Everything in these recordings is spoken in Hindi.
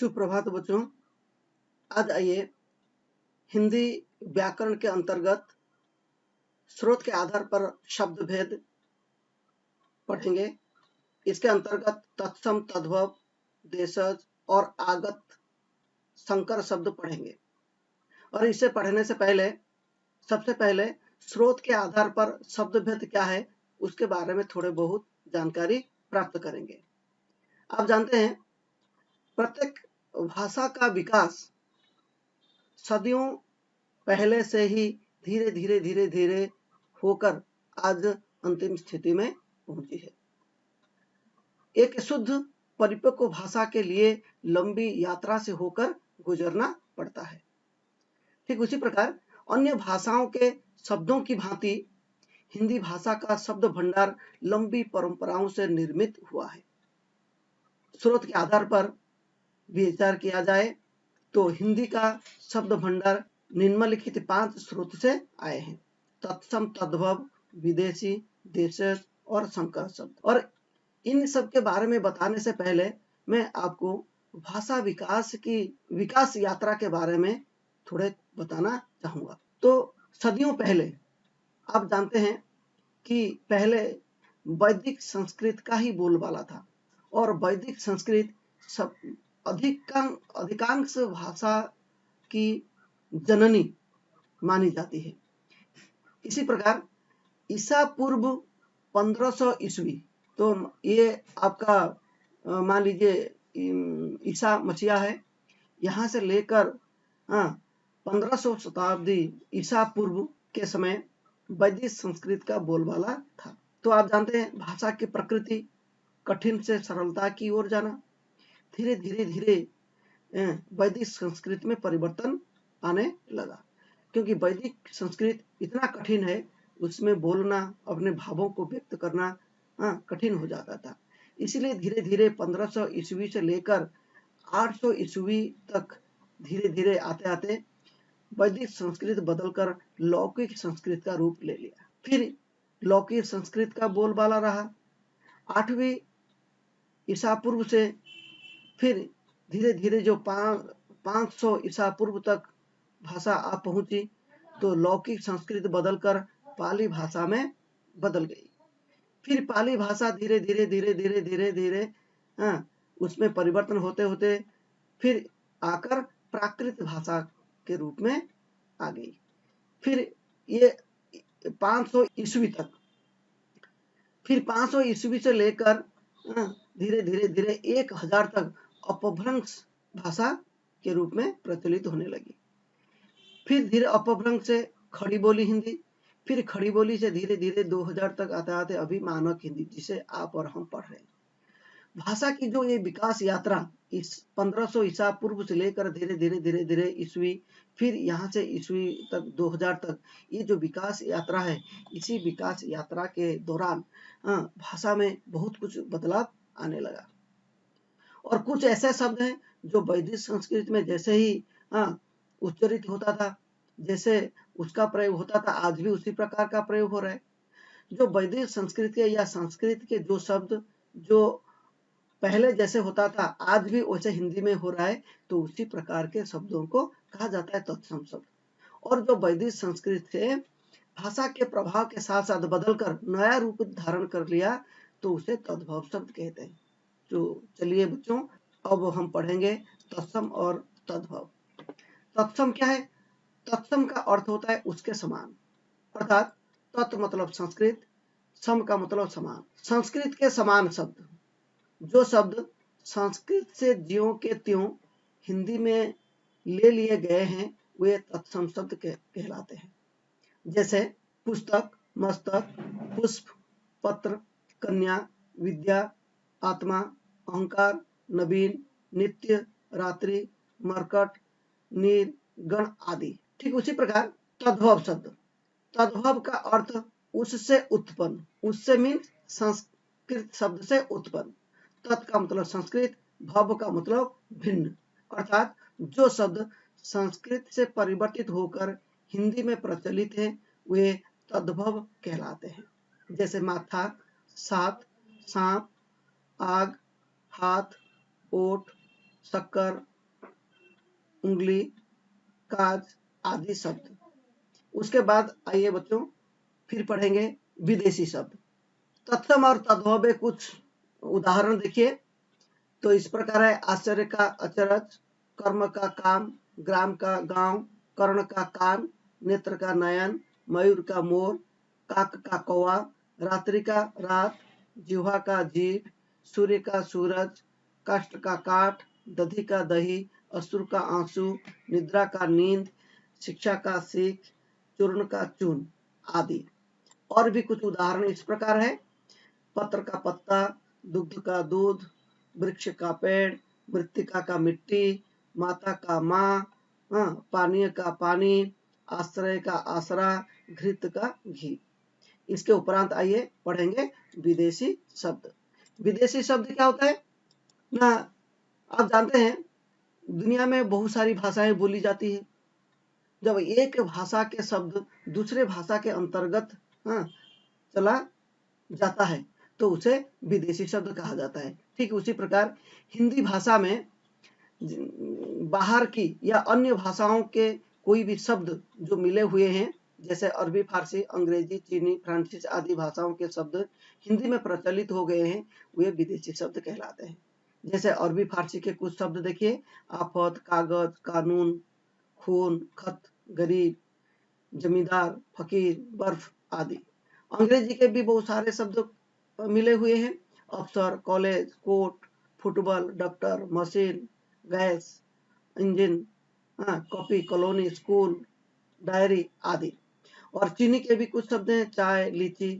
सुप्रभात बच्चों। आज आइए हिंदी व्याकरण के अंतर्गत स्रोत के आधार पर शब्द भेद पढ़ेंगे। इसके अंतर्गत तत्सम, तद्भव, देशज और आगत संकर शब्द पढ़ेंगे। और इसे पढ़ने से पहले सबसे पहले स्रोत के आधार पर शब्द भेद क्या है उसके बारे में थोड़े बहुत जानकारी प्राप्त करेंगे। आप जानते हैं प्रत्येक भाषा का विकास सदियों पहले से ही धीरे धीरे होकर आज अंतिम स्थिति में पहुंची है। एक शुद्ध परिपक्व भाषा के लिए लंबी यात्रा से होकर गुजरना पड़ता है। ठीक उसी प्रकार अन्य भाषाओं के शब्दों की भांति हिंदी भाषा का शब्द भंडार लंबी परंपराओं से निर्मित हुआ है। स्रोत के आधार पर विचार किया जाए तो हिंदी का शब्द भंडार निम्नलिखित 5 स्रोत से आए हैं: तत्सम, तद्भव, विदेशी, देशज और संकर शब्द। और इन सब के बारे में बताने से पहले मैं आपको भाषा विकास यात्रा के बारे में थोड़े बताना चाहूंगा। तो सदियों पहले आप जानते हैं कि पहले वैदिक संस्कृत का ही बोलबाला था और वैदिक संस्कृत सब अधिकांश भाषा की जननी मानी जाती है। इसी प्रकार ईसा पूर्व 1500 ईस्वी, तो ये आपका मान लीजिए ईसा मसीहा है, यहाँ से लेकर 1500 शताब्दी ईसा पूर्व के समय वैदिक संस्कृत का बोलबाला था। तो आप जानते हैं भाषा की प्रकृति कठिन से सरलता की ओर जाना, धीरे धीरे वैदिक संस्कृत में परिवर्तन आने लगा, क्योंकि वैदिक संस्कृत इतना कठिन है, उसमें बोलना, अपने भावों को व्यक्त करना कठिन हो जाता था। इसीलिए धीरे धीरे 1500 ईस्वी से लेकर 800 ईस्वी तक धीरे धीरे आते आते वैदिक संस्कृत बदलकर लौकिक संस्कृत का रूप ले लिया। फिर लौकिक संस्कृत का बोलबाला रहा 8वीं ईसा पूर्व से, फिर धीरे धीरे जो 500 ईसा पूर्व तक भाषा आ पहुंची तो लौकिक संस्कृत बदलकर पाली भाषा में बदल गई। फिर पाली भाषा धीरे धीरे उसमें परिवर्तन होते होते फिर आकर प्राकृत भाषा के रूप में आ गई। फिर ये 500 ईस्वी तक, फिर 500 ईस्वी से लेकर धीरे धीरे 1000 तक अपभ्रंश भाषा के रूप में प्रचलित होने लगी। फिर धीरे अपभ्रंश से खड़ी बोली हिंदी, फिर खड़ी बोली से धीरे धीरे 2000 तक आते आते अभी मानक हिंदी, जिसे आप और हम पढ़ रहे हैं। भाषा की जो ये विकास यात्रा इस 1500 ईसा पूर्व से लेकर धीरे धीरे ईस्वी, फिर यहाँ से ईस्वी तक 2000 तक, ये जो विकास यात्रा है, इसी विकास यात्रा के दौरान भाषा में बहुत कुछ बदलाव आने लगा। और कुछ ऐसे शब्द हैं जो वैदिक संस्कृत में जैसे ही उच्चारित होता था, जैसे उसका प्रयोग होता था, आज भी उसी प्रकार का प्रयोग हो रहा है। जो वैदिक संस्कृत के या संस्कृत के जो शब्द जो पहले जैसे होता था आज भी वैसे हिंदी में हो रहा है, तो उसी प्रकार के शब्दों को कहा जाता है तत्सम शब्द। और जो वैदिक संस्कृत से भाषा के प्रभाव के साथ साथ बदलकर नया रूप धारण कर लिया तो उसे तद्भव शब्द कहते हैं। तो चलिए बच्चों, अब हम पढ़ेंगे तत्सम और तद्भव। तत्सम क्या है? तत्सम का अर्थ होता है उसके समान, अर्थात तत् मतलब संस्कृत, सम का मतलब समान। संस्कृत के समान शब्द, जो शब्द संस्कृत से ज्यों के त्यों हिंदी में ले लिए गए हैं, वे तत्सम शब्द कहलाते हैं। जैसे पुस्तक, मस्तक, पुष्प, पत्र, कन्या, विद्या, आत्मा, अहंकार, नवीन, नित्य, रात्रि, मरकट, नीर, गण आदि। ठीक उसी प्रकार तद्भव शब्द, तद्भव का अर्थ उससे उत्पन्न, उससे मीन्स संस्कृत शब्द से उत्पन्न। तत् का मतलब संस्कृत, भव का मतलब भिन्न, अर्थात जो शब्द संस्कृत से परिवर्तित होकर हिंदी में प्रचलित है वे तद्भव कहलाते हैं। जैसे माथा, सात, सांप, आग, हाथ, ओठ, शक्कर, उंगली, काज आदि शब्द। उसके बाद आइए बच्चों फिर पढ़ेंगे विदेशी शब्द। तत्सम और तद्भव कुछ उदाहरण देखिए तो इस प्रकार है। आश्चर्य का अचरज, कर्म का काम, ग्राम का गांव, कर्ण का कान, नेत्र का नयन, मयूर का मोर, काक का कौवा, रात्रि का रात, जिह्वा का जीभ, सूर्य का सूरज, काष्ठ का काठ, दधी का दही, अश्रु का आंसू, निद्रा का नींद, शिक्षा का सीख, चूर्ण का चून आदि। और भी कुछ उदाहरण इस प्रकार है। पत्र का पत्ता, दुग्ध का दूध, वृक्ष का पेड़, मृत्तिका का मिट्टी, माता का माँ, पानीय का पानी, आश्रय का आसरा, घृत का घी। इसके उपरांत आइए पढ़ेंगे विदेशी शब्द। विदेशी शब्द क्या होता है ना, आप जानते हैं दुनिया में बहुत सारी भाषाएं बोली जाती है। जब एक भाषा के शब्द दूसरे भाषा के अंतर्गत चला जाता है तो उसे विदेशी शब्द कहा जाता है। ठीक उसी प्रकार हिंदी भाषा में बाहर की या अन्य भाषाओं के कोई भी शब्द जो मिले हुए हैं, जैसे अरबी, फारसी, अंग्रेजी, चीनी, फ्रांसीसी आदि भाषाओं के शब्द हिंदी में प्रचलित हो गए हैं, वे विदेशी शब्द कहलाते हैं। जैसे अरबी फारसी के कुछ शब्द देखिए, आफत, कागज, कानून, खून, खत, गरीब, जमींदार, फकीर, बर्फ आदि। अंग्रेजी के भी बहुत सारे शब्द मिले हुए हैं। अफसर, college, court, football, doctor, machine, gas, engine, copy, colony, school, diary आदि। और चीनी के भी कुछ शब्द हैं, चाय, लीची।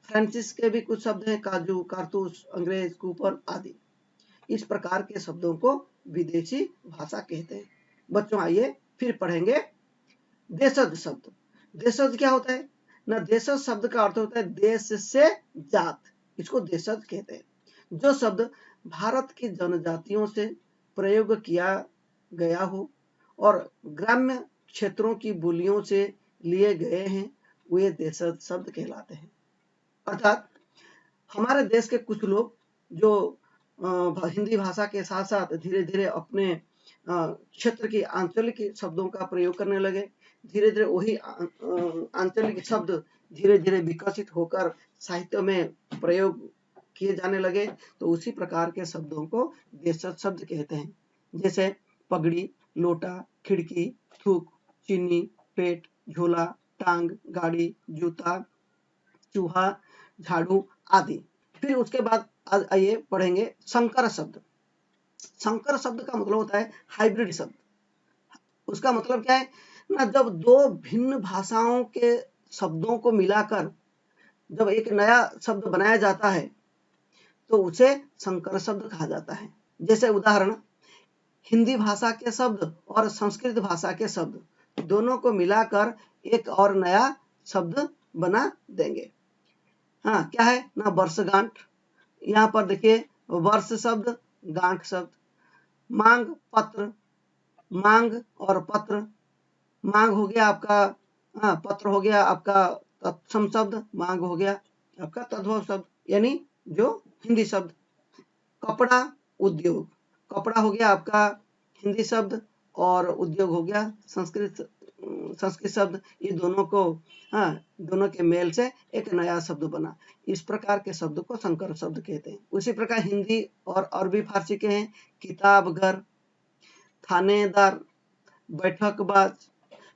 फ्रांसीसी के भी कुछ शब्द हैं, काजू, कारतूस, अंग्रेज, कूपन आदि। इस प्रकार के शब्दों को विदेशी भाषा कहते हैं। बच्चों आइए फिर पढ़ेंगे देशज शब्द। देशज क्या होता है ना, देशज शब्द का अर्थ होता है देश से जात, इसको देशज कहते हैं। जो शब्द भारत की जनजातियों से प्रयोग किया गया हो और ग्राम्य क्षेत्रों की बोलियों से लिए गए हैं, वे देशज शब्द कहलाते हैं। अर्थात हमारे देश के कुछ लोग जो हिंदी भाषा के साथ साथ धीरे धीरे अपने क्षेत्र की आंचलिक शब्दों का प्रयोग करने लगे। धीरे धीरे वही आंचलिक शब्द धीरे धीरे विकसित होकर साहित्य में प्रयोग किए जाने लगे, तो उसी प्रकार के शब्दों को देशज शब्द कहते हैं। जैसे पगड़ी, लोटा, खिड़की, थूक, चीनी, पेट, झोला, टांग, गाड़ी, जूता, चूहा, झाड़ू आदि। फिर उसके बाद आइए पढ़ेंगे संकर शब्द। संकर शब्द का मतलब होता है हाइब्रिड शब्द। उसका मतलब क्या है ना, जब दो भिन्न भाषाओं के शब्दों को मिलाकर जब एक नया शब्द बनाया जाता है तो उसे संकर शब्द कहा जाता है। जैसे उदाहरण, हिंदी भाषा के शब्द और संस्कृत भाषा के शब्द दोनों को मिलाकर एक और नया शब्द बना देंगे। क्या है ना, वर्षगांठ। यहाँ पर देखिए वर्ष शब्द, गांठ शब्द। मांग, पत्र, मांग और पत्र। मांग हो गया आपका, पत्र हो गया आपका तत्सम शब्द, मांग हो गया आपका तद्भव शब्द, यानी जो हिंदी शब्द। कपड़ा, उद्योग। कपड़ा हो गया आपका हिंदी शब्द और उद्योग हो गया संस्कृत शब्द। ये दोनों को दोनों के मेल से एक नया शब्द बना। इस प्रकार के शब्द को संकर शब्द कहते हैं। उसी प्रकार हिंदी और अरबी फारसी के हैं किताब घर, थानेदार, बैठकबाज।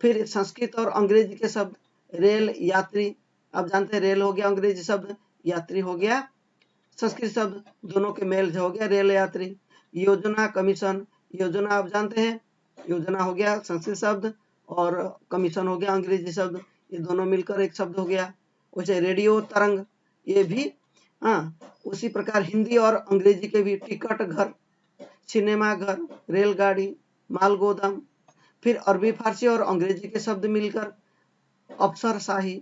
फिर संस्कृत और अंग्रेजी के शब्द रेल, यात्री। आप जानते हैं रेल हो गया अंग्रेजी शब्द, यात्री हो गया संस्कृत शब्द, दोनों के मेल से हो गया रेल यात्री। योजना, कमीशन। योजना आप जानते हैं, योजना हो गया संस्कृत शब्द और कमीशन हो गया अंग्रेजी शब्द, ये दोनों मिलकर एक शब्द हो गया। वैसे रेडियो, तरंग, ये भी उसी प्रकार हिंदी और अंग्रेजी के भी टिकट घर, सिनेमा घर, रेलगाड़ी, माल गोदाम। फिर अरबी फारसी और अंग्रेजी के शब्द मिलकर अफसरशाही,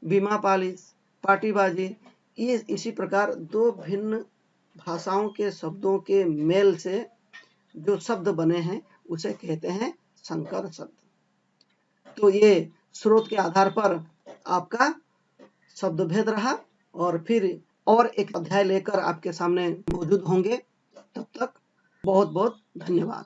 बीमा पॉलिस, पार्टीबाजी। ये इसी प्रकार दो भिन्न भाषाओं के शब्दों के मेल से जो शब्द बने हैं उसे कहते हैं संकर शब्द। तो ये स्रोत के आधार पर आपका शब्द भेद रहा और फिर और एक अध्याय लेकर आपके सामने मौजूद होंगे। तब तक बहुत बहुत धन्यवाद।